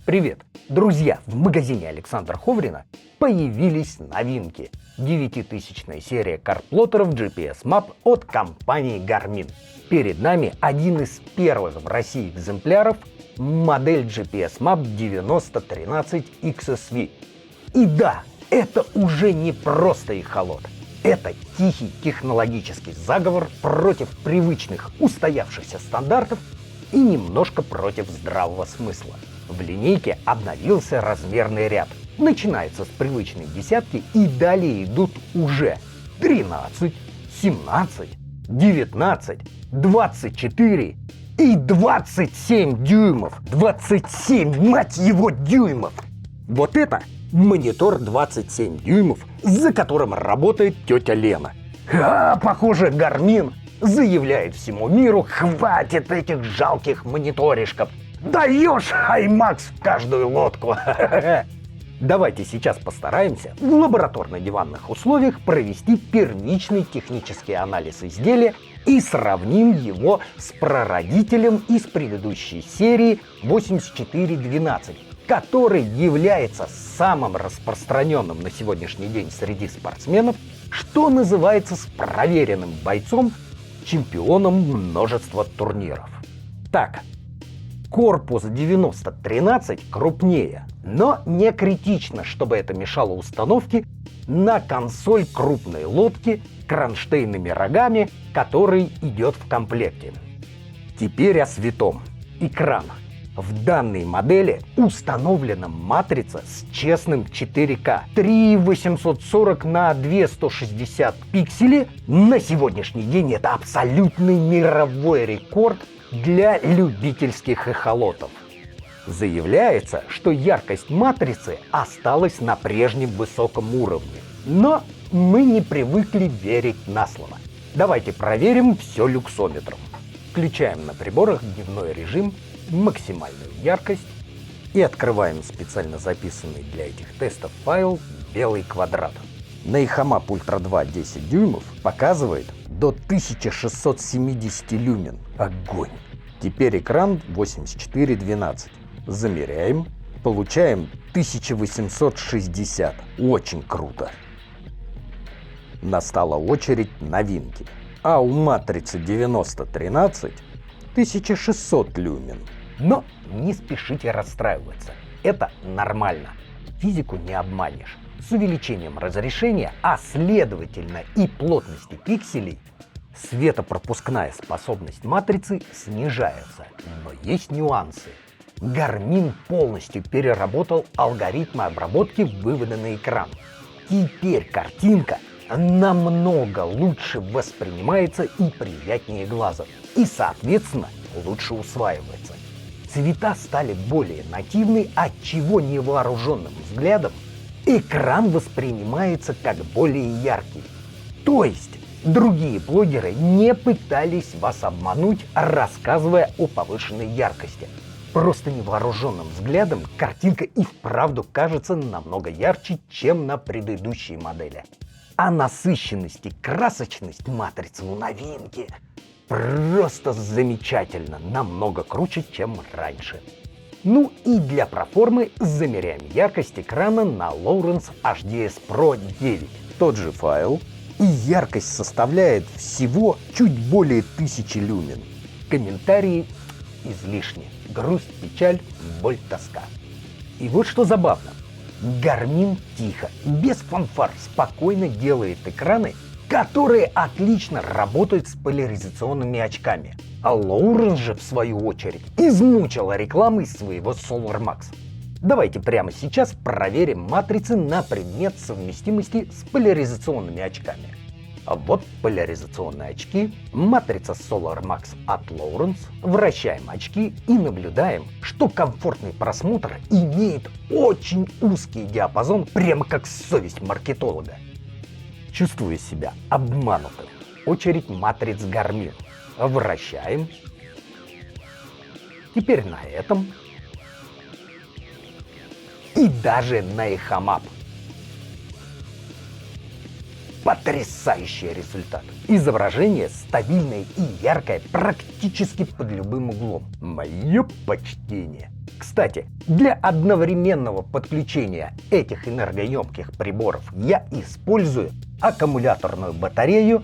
Привет! Друзья, в магазине Александра Ховрина появились новинки. 9000-я серия карплоттеров GPS Map от компании Garmin. Перед нами один из первых в России экземпляров — модель GPS Map 9013 XSV. И да, это уже не просто эхолот. Это тихий технологический заговор против привычных устоявшихся стандартов и немножко против здравого смысла. В линейке обновился размерный ряд. Начинается с привычной десятки и далее идут уже 13, 17, 19, 24 и 27 дюймов. 27, мать его, дюймов! Вот это монитор 27 дюймов, за которым работает тетя Лена. Похоже, Garmin заявляет всему миру: хватит этих жалких мониторишков. Даешь IMAX в каждую лодку. Давайте сейчас постараемся в лабораторно-диванных условиях провести первичный технический анализ изделия и сравним его с прародителем из предыдущей серии 8412, который является самым распространенным на сегодняшний день среди спортсменов, что называется, с проверенным бойцом, чемпионом множества турниров. Так, корпус 9013 крупнее, но не критично, чтобы это мешало установке на консоль крупной лодки кронштейнными рогами, который идет в комплекте. Теперь о святом. Экран. В данной модели установлена матрица с честным 4К 3840 на 2160 пикселей. На сегодняшний день это абсолютный мировой рекорд для любительских эхолотов. Заявляется, что яркость матрицы осталась на прежнем высоком уровне. Но мы не привыкли верить на слово. Давайте проверим все люксометром. Включаем на приборах дневной режим, максимальную яркость и открываем специально записанный для этих тестов файл «Белый квадрат». На EHOMAP Ultra 2 10 дюймов показывает до 1670 люмен. Огонь! Теперь экран 8412. Замеряем. Получаем 1860. Очень круто. Настала очередь новинки. А у матрицы 9013 1600 люмен. Но не спешите расстраиваться. Это нормально. Физику не обманешь. С увеличением разрешения, а следовательно и плотности пикселей, светопропускная способность матрицы снижается. Но есть нюансы. Garmin полностью переработал алгоритмы обработки вывода на экран. Теперь картинка намного лучше воспринимается и приятнее глазу. И, соответственно, лучше усваивается. Цвета стали более нативны, отчего невооруженным взглядом экран воспринимается как более яркий. То есть другие блогеры не пытались вас обмануть, рассказывая о повышенной яркости. Просто невооруженным взглядом картинка и вправду кажется намного ярче, чем на предыдущей модели. А насыщенность и красочность матрицы у новинки просто замечательно, намного круче, чем раньше. Ну и для проформы замеряем яркость экрана на Lowrance HDS Pro 9. Тот же файл, и яркость составляет всего чуть более 1000 люмен. Комментарии излишни. Грусть, печаль, боль, тоска. И вот что забавно. Garmin тихо, без фанфар, спокойно делает экраны, которые отлично работают с поляризационными очками. А Lowrance же, в свою очередь, измучила рекламой своего Solar Max. Давайте прямо сейчас проверим матрицы на предмет совместимости с поляризационными очками. А вот поляризационные очки, матрица Solar Max от Lowrance. Вращаем очки и наблюдаем, что комфортный просмотр имеет очень узкий диапазон, прямо как совесть маркетолога. Чувствую себя обманутым. Очередь матриц Garmin. Вращаем. Теперь на этом. И даже на EHOMAP. Потрясающий результат. Изображение стабильное и яркое практически под любым углом. Мое почтение. Кстати, для одновременного подключения этих энергоемких приборов я использую аккумуляторную батарею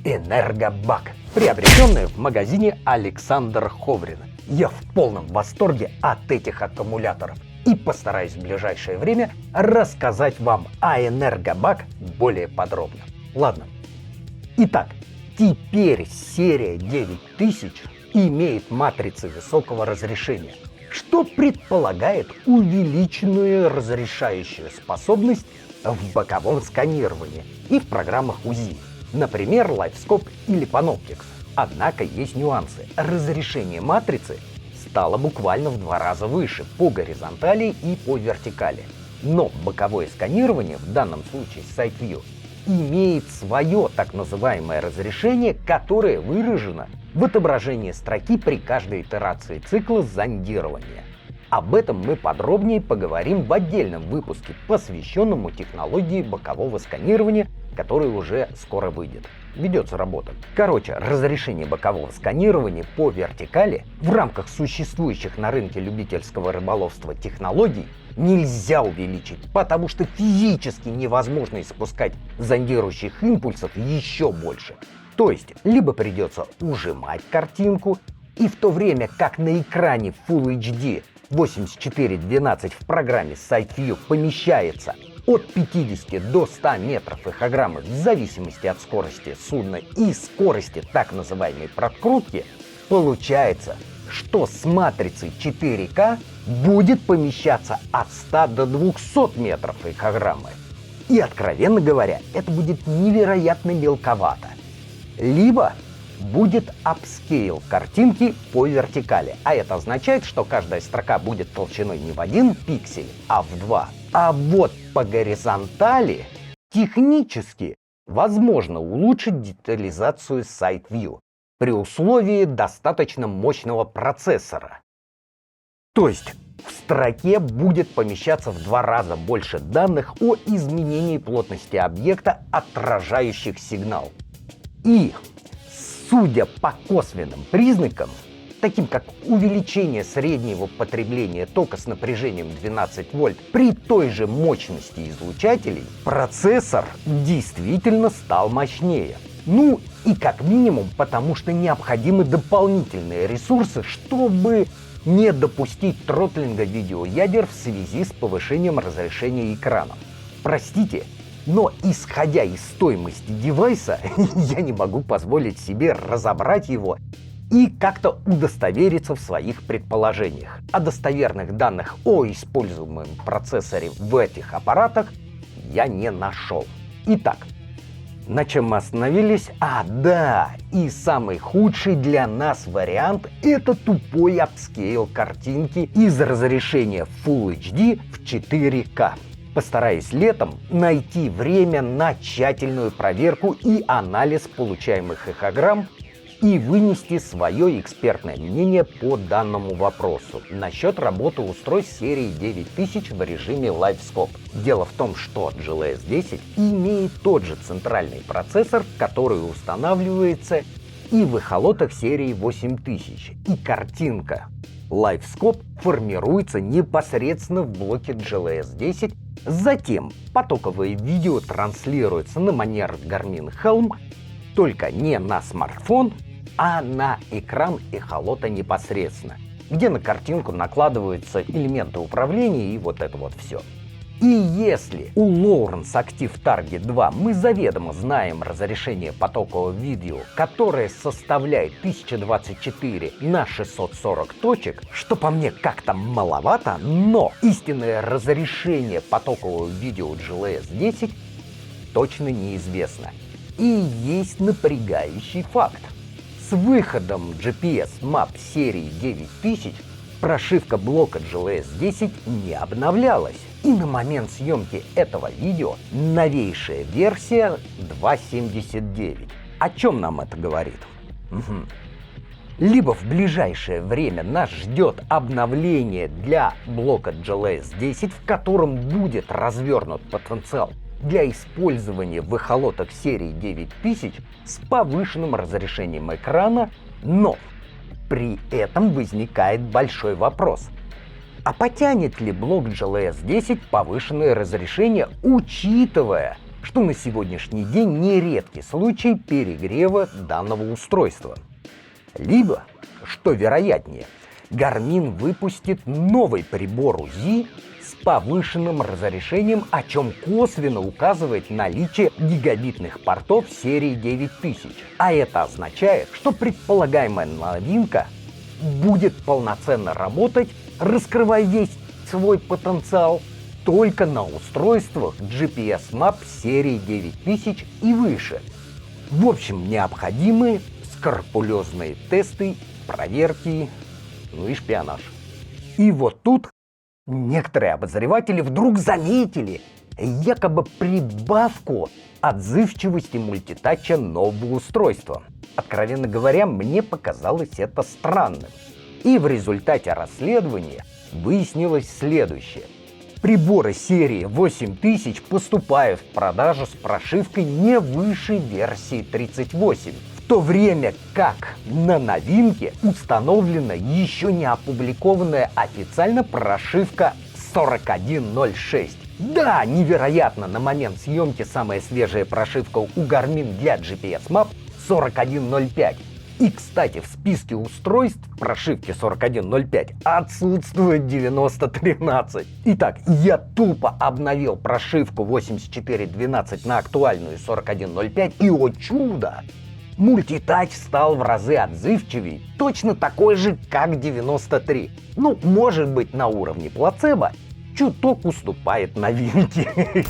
Энергобак, приобретенную в магазине Александра Ховрина. Я в полном восторге от этих аккумуляторов и постараюсь в ближайшее время рассказать вам о Энергобак более подробно. Ладно. Итак, теперь серия 9000 имеет матрицы высокого разрешения, что предполагает увеличенную разрешающую способность в боковом сканировании и в программах УЗИ, например, LiveScope или Panoptix. Однако есть нюансы. Разрешение матрицы стало буквально в 2 раза выше по горизонтали и по вертикали. Но боковое сканирование, в данном случае SideView, имеет свое так называемое разрешение, которое выражено в отображении строки при каждой итерации цикла зондирования. Об этом мы подробнее поговорим в отдельном выпуске, посвященному технологии бокового сканирования, который уже скоро выйдет. Ведется работа. Короче, разрешение бокового сканирования по вертикали в рамках существующих на рынке любительского рыболовства технологий нельзя увеличить, потому что физически невозможно испускать зондирующих импульсов еще больше. То есть, либо придется ужимать картинку, и в то время как на экране Full HD 8412 в программе SideView помещается от 50 до 100 метров эхограммы в зависимости от скорости судна и скорости так называемой прокрутки, получается, что с матрицей 4К будет помещаться от 100 до 200 метров эхограммы. И, откровенно говоря, это будет невероятно мелковато. Либо будет апскейл картинки по вертикали, а это означает, что каждая строка будет толщиной не в 1 пиксель, а в 2. А вот по горизонтали технически возможно улучшить детализацию SideView при условии достаточно мощного процессора. То есть в строке будет помещаться в 2 раза больше данных о изменении плотности объекта, отражающих сигнал. И, судя по косвенным признакам, таким как увеличение среднего потребления тока с напряжением 12 вольт при той же мощности излучателей, процессор действительно стал мощнее. Ну и как минимум потому, что необходимы дополнительные ресурсы, чтобы не допустить тротлинга видеоядер в связи с повышением разрешения экрана. Простите, но исходя из стоимости девайса, я не могу позволить себе разобрать его и как-то удостовериться в своих предположениях. А достоверных данных о используемом процессоре в этих аппаратах я не нашел. Итак, на чем мы остановились? Да, и самый худший для нас вариант — это тупой апскейл картинки из разрешения Full HD в 4К. Постараюсь летом найти время на тщательную проверку и анализ получаемых эхограмм и вынести свое экспертное мнение по данному вопросу насчет работы устройств серии 9000 в режиме LiveScope. Дело в том, что GLS-10 имеет тот же центральный процессор, который устанавливается и в эхолотах серии 8000, и картинка LiveScope формируется непосредственно в блоке GLS-10, затем потоковое видео транслируется на манер Garmin Helm, только не на смартфон, а на экран эхолота непосредственно, где на картинку накладываются элементы управления и вот это вот все. И если у Lowrance Active Target 2 мы заведомо знаем разрешение потокового видео, которое составляет 1024 на 640 точек, что по мне как-то маловато, но истинное разрешение потокового видео GLS-10 точно неизвестно. И есть напрягающий факт. С выходом GPS Map серии 9000 прошивка блока GLS-10 не обновлялась. И на момент съемки этого видео новейшая версия 2.79. О чем нам это говорит? Либо в ближайшее время нас ждет обновление для блока GLS-10, в котором будет развернут потенциал для использования в эхолотах серии 9000 с повышенным разрешением экрана, но при этом возникает большой вопрос. А потянет ли блок GLS 10 повышенное разрешение, учитывая, что на сегодняшний день нередкий случай перегрева данного устройства? Либо, что вероятнее, Garmin выпустит новый прибор УЗИ с повышенным разрешением, о чем косвенно указывает наличие гигабитных портов серии 9000. А это означает, что предполагаемая новинка будет полноценно работать, раскрывая весь свой потенциал, только на устройствах GPS Map серии 9000 и выше. В общем, необходимы скрупулезные тесты, проверки, ну и шпионаж. И вот тут некоторые обозреватели вдруг заметили якобы прибавку отзывчивости мультитача нового устройства. Откровенно говоря, мне показалось это странным. И в результате расследования выяснилось следующее. Приборы серии 8000 поступают в продажу с прошивкой не выше версии 38, в то время как на новинке установлена еще не опубликованная официально прошивка 4106. Да, невероятно, на момент съемки самая свежая прошивка у Garmin для GPS Map 4105. И, кстати, в списке устройств прошивки 4105 отсутствует 9013. Итак, я тупо обновил прошивку 8412 на актуальную 4105, и, о чудо, мультитач стал в разы отзывчивее, точно такой же, как 93. Ну, может быть, на уровне плацебо, чуток уступает новинке.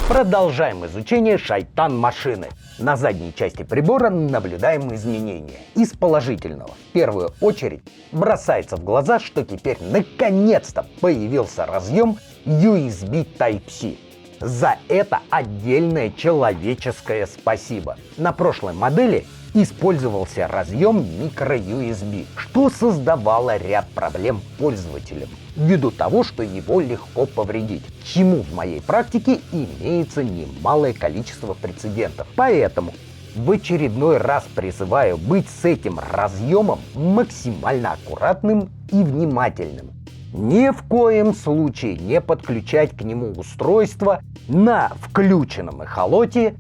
Продолжаем изучение шайтан-машины. На задней части прибора наблюдаем изменения. Из положительного, в первую очередь, бросается в глаза, что теперь наконец-то появился разъем USB Type-C. За это отдельное человеческое спасибо. На прошлой модели использовался разъем microUSB, что создавало ряд проблем пользователям, ввиду того, что его легко повредить, чему в моей практике имеется немалое количество прецедентов. Поэтому в очередной раз призываю быть с этим разъемом максимально аккуратным и внимательным. Ни в коем случае не подключать к нему устройство на включенном эхолоте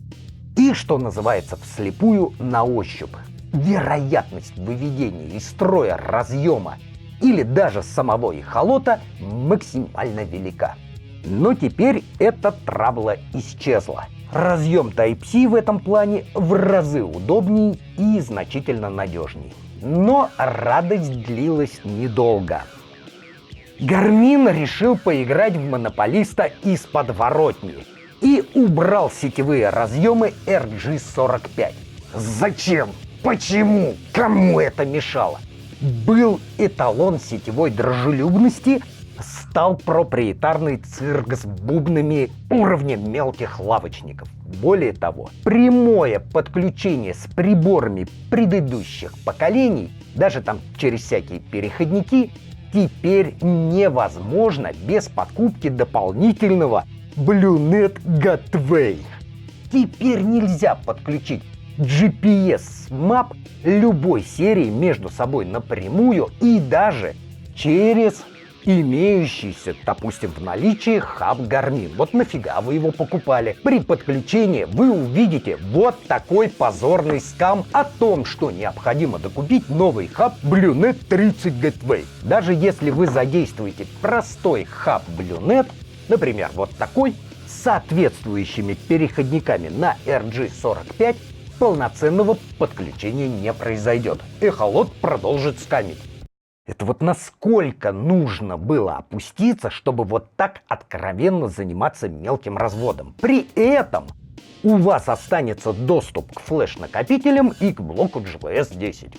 и, что называется, вслепую на ощупь. Вероятность выведения из строя разъема или даже самого эхолота максимально велика. Но теперь эта трабла исчезла. Разъем Type-C в этом плане в разы удобней и значительно надежней. Но радость длилась недолго. Garmin решил поиграть в монополиста из подворотни и убрал сетевые разъемы RG45. Зачем? Почему? Кому это мешало? Был эталон сетевой дружелюбности, стал проприетарный цирк с бубнами уровня мелких лавочников. Более того, прямое подключение с приборами предыдущих поколений, даже там через всякие переходники, теперь невозможно без покупки дополнительного BlueNet Gateway. Теперь нельзя подключить GPS Map любой серии между собой напрямую и даже через имеющийся, допустим, в наличии хаб Garmin. Вот нафига вы его покупали? При подключении вы увидите вот такой позорный скам о том, что необходимо докупить новый хаб BlueNet 30 Gateway. Даже если вы задействуете простой хаб BlueNet, например, вот такой, с соответствующими переходниками на RG45, полноценного подключения не произойдет. Эхолот продолжит скамить. Это вот насколько нужно было опуститься, чтобы вот так откровенно заниматься мелким разводом. При этом у вас останется доступ к флеш-накопителям и к блоку GLS 10.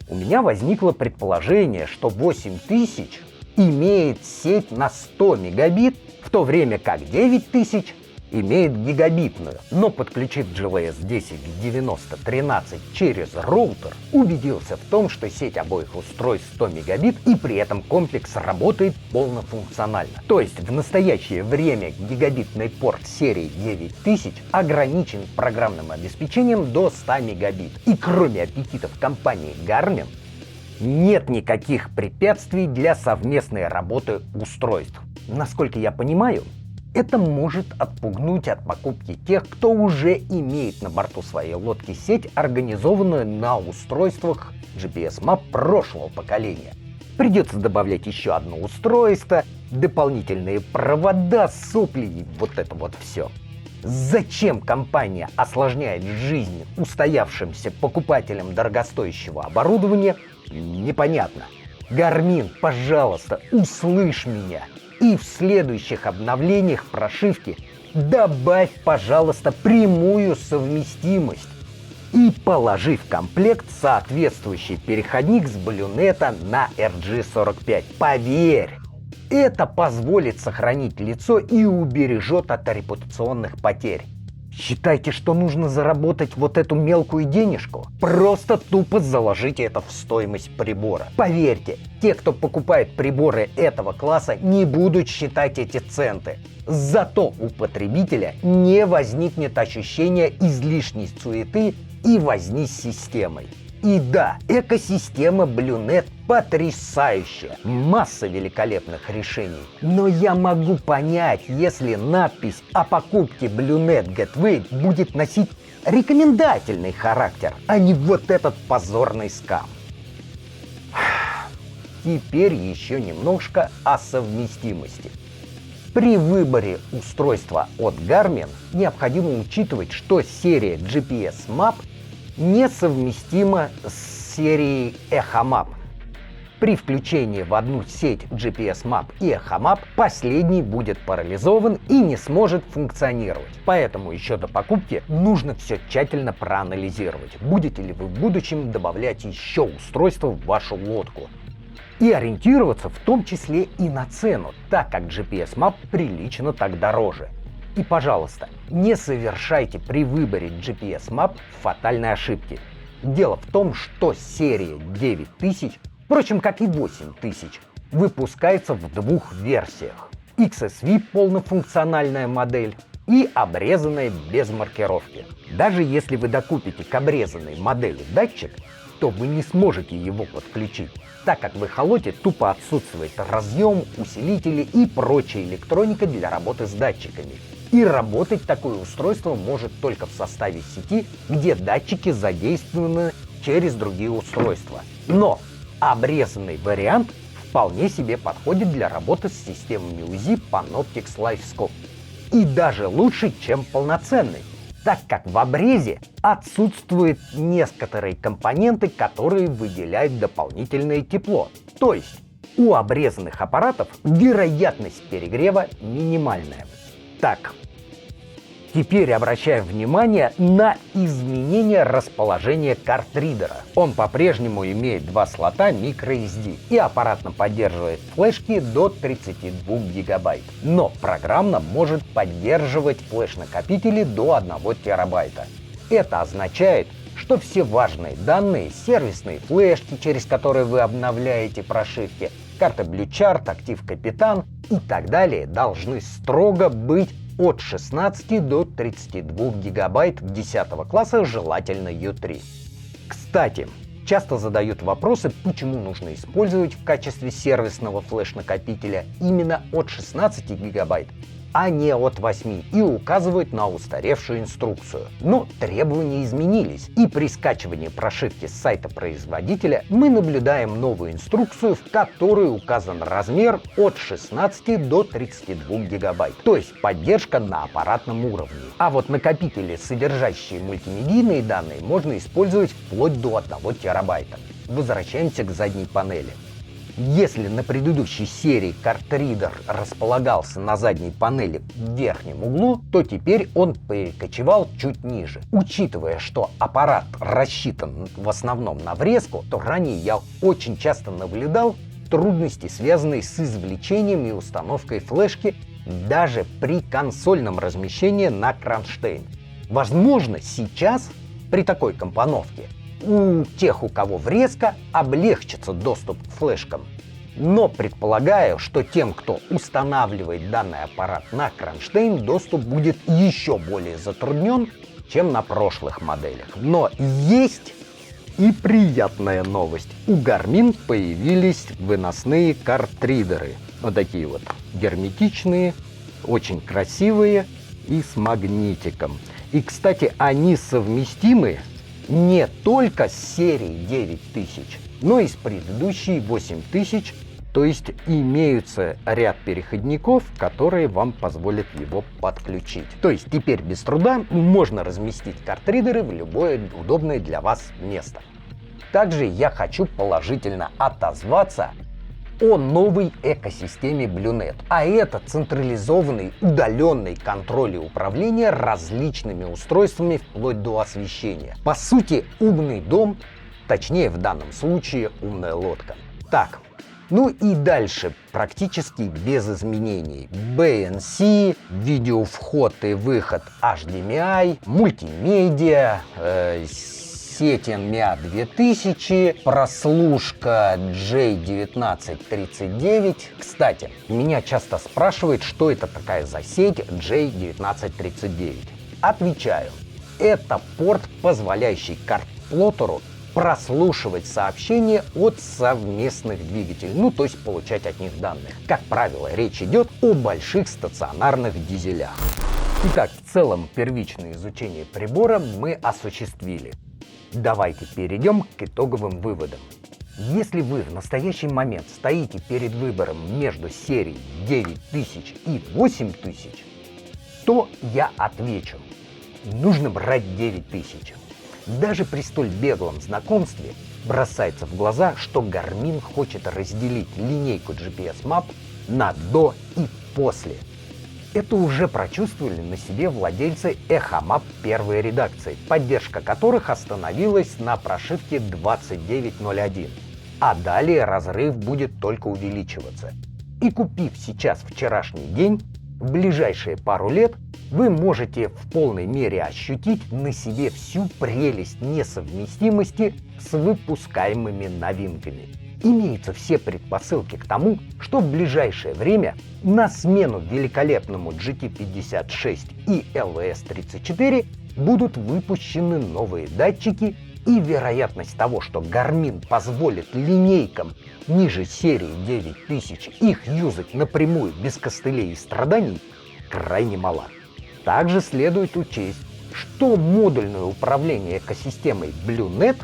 У меня возникло предположение, что 8000 имеет сеть на 100 мегабит, в то время как 9000 имеет гигабитную. Но подключив GLS 10 к 9013 через роутер, убедился в том, что сеть обоих устройств 100 мегабит и при этом комплекс работает полнофункционально. То есть в настоящее время гигабитный порт серии 9000 ограничен программным обеспечением до 100 мегабит. И кроме аппетитов компании Garmin, нет никаких препятствий для совместной работы устройств. Насколько я понимаю, это может отпугнуть от покупки тех, кто уже имеет на борту своей лодки сеть, организованную на устройствах GPS-MAP прошлого поколения. Придется добавлять еще одно устройство, дополнительные провода, сопли и вот это вот все. Зачем компания осложняет жизнь устоявшимся покупателям дорогостоящего оборудования, непонятно. Garmin, пожалуйста, услышь меня. И в следующих обновлениях прошивки добавь, пожалуйста, прямую совместимость. И положи в комплект соответствующий переходник с Bluenet на RG45. Поверь, это позволит сохранить лицо и убережет от репутационных потерь. Считаете, что нужно заработать вот эту мелкую денежку? Просто тупо заложите это в стоимость прибора. Поверьте, те, кто покупает приборы этого класса, не будут считать эти центы. Зато у потребителя не возникнет ощущения излишней суеты и возни с системой. И да, экосистема Bluenet потрясающая, масса великолепных решений. Но я могу понять, если надпись о покупке Bluenet Gateway будет носить рекомендательный характер, а не вот этот позорный скам. Теперь еще немножко о совместимости. При выборе устройства от Garmin необходимо учитывать, что серия GPS-MAP несовместима с серией EchoMap. При включении в одну сеть GPS-MAP и EchoMap последний будет парализован и не сможет функционировать. Поэтому еще до покупки нужно все тщательно проанализировать, будете ли вы в будущем добавлять еще устройства в вашу лодку. И ориентироваться в том числе и на цену, так как GPS-MAP прилично так дороже. И, пожалуйста, не совершайте при выборе GPS-MAP фатальной ошибки. Дело в том, что серия 9000, впрочем, как и 8000, выпускается в двух версиях. XSV полнофункциональная модель и обрезанная без маркировки. Даже если вы докупите к обрезанной модели датчик, то вы не сможете его подключить, так как в эхолоте тупо отсутствует разъем, усилители и прочая электроника для работы с датчиками. И работать такое устройство может только в составе сети, где датчики задействованы через другие устройства. Но обрезанный вариант вполне себе подходит для работы с системами УЗИ Panoptix LifeScope. И даже лучше, чем полноценный, так как в обрезе отсутствуют некоторые компоненты, которые выделяют дополнительное тепло. То есть у обрезанных аппаратов вероятность перегрева минимальная. Так, теперь обращаем внимание на изменение расположения картридера. Он по-прежнему имеет два слота microSD и аппаратно поддерживает флешки до 32 гигабайт. Но программно может поддерживать флеш-накопители до 1 терабайта. Это означает, что все важные данные, сервисные флешки, через которые вы обновляете прошивки, карта BlueChart, Active Капитан и так далее, должны строго быть от 16 до 32 гигабайт 10 класса, желательно U3. Кстати, часто задают вопросы, почему нужно использовать в качестве сервисного флеш-накопителя именно от 16 гигабайт, а не от 8, и указывают на устаревшую инструкцию. Но требования изменились, и при скачивании прошивки с сайта производителя мы наблюдаем новую инструкцию, в которой указан размер от 16 до 32 гигабайт, то есть поддержка на аппаратном уровне. А вот накопители, содержащие мультимедийные данные, можно использовать вплоть до 1 терабайта. Возвращаемся к задней панели. Если на предыдущей серии картридер располагался на задней панели в верхнем углу, то теперь он перекочевал чуть ниже. Учитывая, что аппарат рассчитан в основном на врезку, то ранее я очень часто наблюдал трудности, связанные с извлечением и установкой флешки даже при консольном размещении на кронштейн. Возможно, сейчас при такой компоновке у тех, у кого врезка, облегчится доступ к флешкам. Но предполагаю, что тем, кто устанавливает данный аппарат на кронштейн, доступ будет еще более затруднен, чем на прошлых моделях. Но есть И приятная новость. У Garmin появились выносные картридеры. Вот такие вот герметичные, очень красивые и с магнитиком. И, кстати, они совместимы не только с серией 9000, но и с предыдущей 8000. То есть имеются ряд переходников, которые вам позволят его подключить. То есть теперь без труда можно разместить картридеры в любое удобное для вас место. Также я хочу положительно отозваться о новой экосистеме BlueNet. А это централизованный удаленный контроль и управление различными устройствами вплоть до освещения. По сути, умный дом, точнее в данном случае умная лодка. Так, ну и дальше практически без изменений. BNC, видеовход и выход HDMI, мультимедиа, сеть NMIA 2000, прослушка J1939. Кстати, меня часто спрашивают, что это такая за сеть J1939. Отвечаю, это порт, позволяющий карплоттеру прослушивать сообщения от совместных двигателей, ну то есть получать от них данных. Как правило, речь идет о больших стационарных дизелях. Итак, в целом первичное изучение прибора мы осуществили. Давайте перейдем к итоговым выводам. Если вы в настоящий момент стоите перед выбором между серией 9000 и 8000, то я отвечу, нужно брать 9000. Даже при столь беглом знакомстве бросается в глаза, что Garmin хочет разделить линейку GPS Map на до и после. Это уже прочувствовали на себе владельцы EchoMap первой редакции, поддержка которых остановилась на прошивке 29.01. А далее разрыв будет только увеличиваться. И купив сейчас вчерашний день, в ближайшие пару лет вы можете в полной мере ощутить на себе всю прелесть несовместимости с выпускаемыми новинками. Имеются все предпосылки к тому, что в ближайшее время на смену великолепному GT56 и LVS34 будут выпущены новые датчики, и вероятность того, что Garmin позволит линейкам ниже серии 9000 их юзать напрямую без костылей и страданий, крайне мала. Также следует учесть, что модульное управление экосистемой BlueNet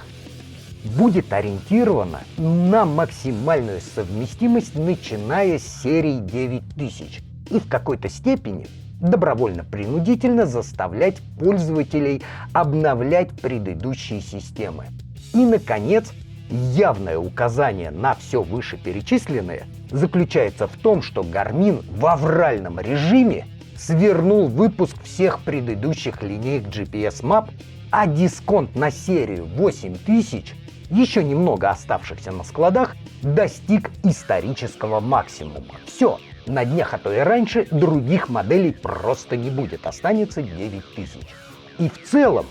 будет ориентировано на максимальную совместимость, начиная с серии 9000, и в какой-то степени добровольно-принудительно заставлять пользователей обновлять предыдущие системы. И, наконец, явное указание на все вышеперечисленное заключается в том, что Garmin в авральном режиме свернул выпуск всех предыдущих линеек GPS Map, а дисконт на серию 8000, еще немного оставшихся на складах, достиг исторического максимума. Все. На днях, а то и раньше, других моделей просто не будет, останется 9000. И в целом,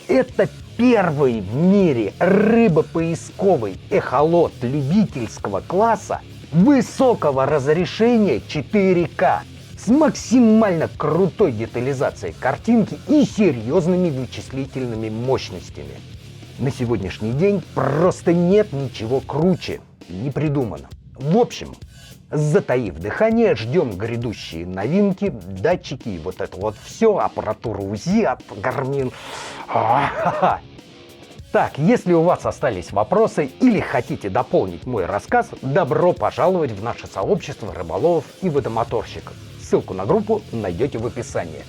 это первый в мире рыбопоисковый эхолот любительского класса высокого разрешения 4К с максимально крутой детализацией картинки и серьезными вычислительными мощностями. На сегодняшний день просто нет ничего круче, не придумано. В общем, затаив дыхание, ждем грядущие новинки, датчики и вот это вот все, аппаратура УЗИ от Garmin. Так, если у вас остались вопросы или хотите дополнить мой рассказ, добро пожаловать в наше сообщество рыболовов и водомоторщиков. Ссылку на группу найдете в описании.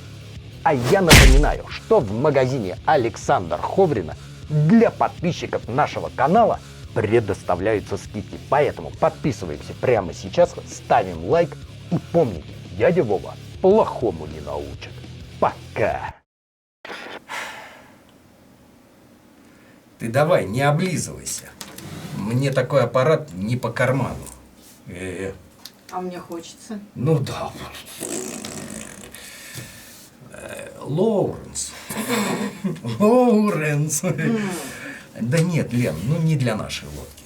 А я напоминаю, что в магазине Александра Ховрина для подписчиков нашего канала предоставляются скидки. Поэтому подписываемся прямо сейчас, ставим лайк и помните, дядя Вова плохому не научит. Пока! Ты давай, не облизывайся. Мне такой аппарат не по карману. А мне хочется. Ну да. Лоуренс. Лоуренс. Да нет, Лен, ну не для нашей лодки.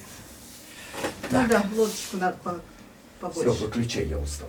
Ну да, лодочку надо побольше. Все, выключай, я устал.